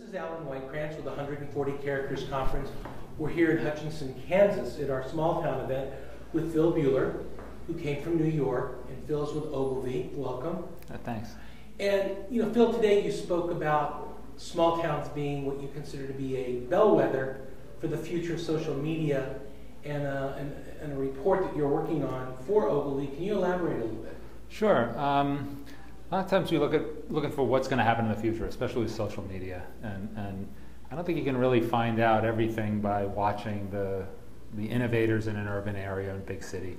is Alan Weinkrantz with the 140 Characters Conference. We're here in Hutchinson, Kansas at our small town event with Phil Buehler, who came from New York, and Phil's with Ogilvy. Welcome. Thanks. And Phil, today you spoke about small towns being what you consider to be a bellwether for the future of social media, and a report that you're working on for Ogilvy. Can you elaborate a little bit? Sure. A lot of times we looking for what's going to happen in the future, especially with social media, and I don't think you can really find out everything by watching the innovators in an urban area and big city.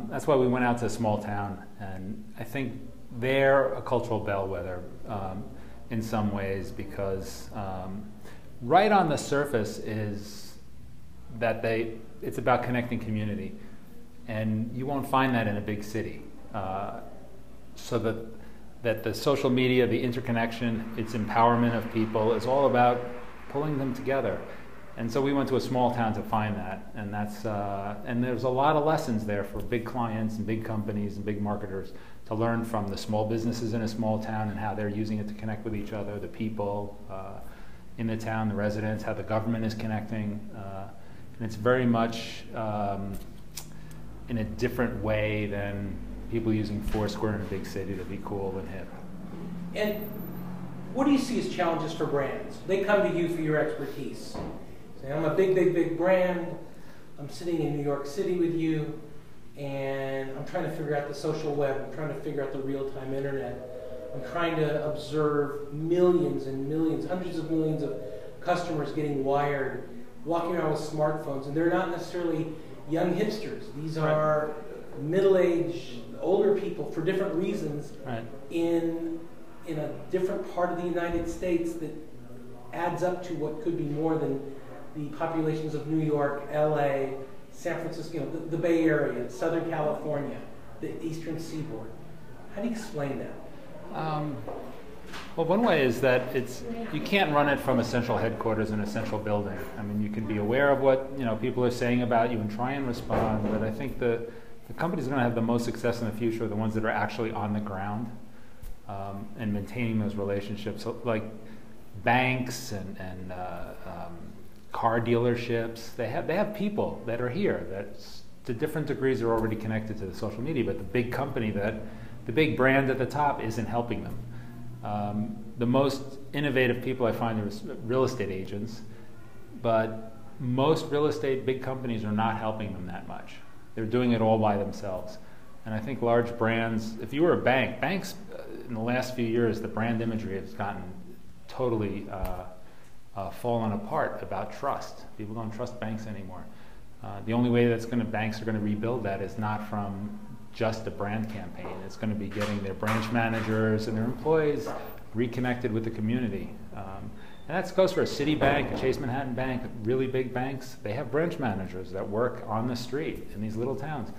That's why we went out to a small town, and I think they're a cultural bellwether in some ways, because right on the surface is that it's about connecting community, and you won't find that in a big city. So that the social media, the interconnection, its empowerment of people is all about pulling them together. And so we went to a small town to find that, and and there's a lot of lessons there for big clients and big companies and big marketers to learn from the small businesses in a small town and how they're using it to connect with each other, the people in the town, the residents, how the government is connecting. And it's very much in a different way than people using Foursquare in a big city to be cool and hip. And what do you see as challenges for brands? They come to you for your expertise. Say, I'm a big brand. I'm sitting in New York City with you, and I'm trying to figure out the social web. I'm trying to figure out the real-time internet. I'm trying to observe millions and millions, hundreds of millions of customers getting wired, walking around with smartphones, and they're not necessarily young hipsters. These are middle-aged, older people for different reasons, in a different part of the United States that adds up to what could be more than the populations of New York, LA, San Francisco, the Bay Area, Southern California, the Eastern Seaboard. How do you explain that? Well, one way is that you can't run it from a central headquarters in a central building. I mean, you can be aware of what people are saying about you and try and respond, but I think the companies that are going to have the most success in the future are the ones that are actually on the ground and maintaining those relationships. So, like banks and car dealerships, they have people that are here that to different degrees are already connected to the social media, but the big company, the big brand at the top isn't helping them. The most innovative people I find are real estate agents, but most real estate big companies are not helping them that much. They're doing it all by themselves. And I think large brands, if you were a banks in the last few years, the brand imagery has gotten totally fallen apart about trust. People don't trust banks anymore. The only way banks are going to rebuild that is not from just a brand campaign. It's going to be getting their branch managers and their employees reconnected with the community. And that goes for a Citibank, a Chase Manhattan Bank, really big banks. They have branch managers that work on the street in these little towns.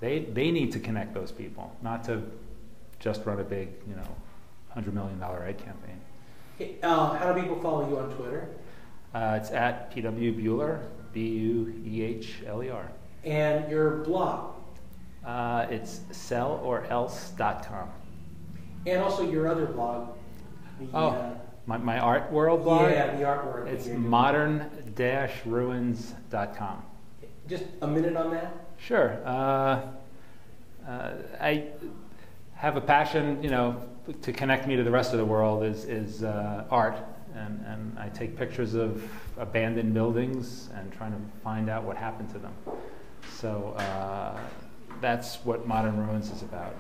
They need to connect those people, not to just run a big, $100 million ad campaign. Hey, how do people follow you on Twitter? It's at PW Buehler, Buehler. And your blog? It's sellorelse.com. And also your other blog. My art world blog? Yeah, the art world. It's modern-ruins.com. Just a minute on that? Sure. I have a passion, to connect me to the rest of the world is art. And I take pictures of abandoned buildings and trying to find out what happened to them. So that's what Modern Ruins is about.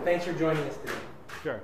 Thanks for joining us today. Sure.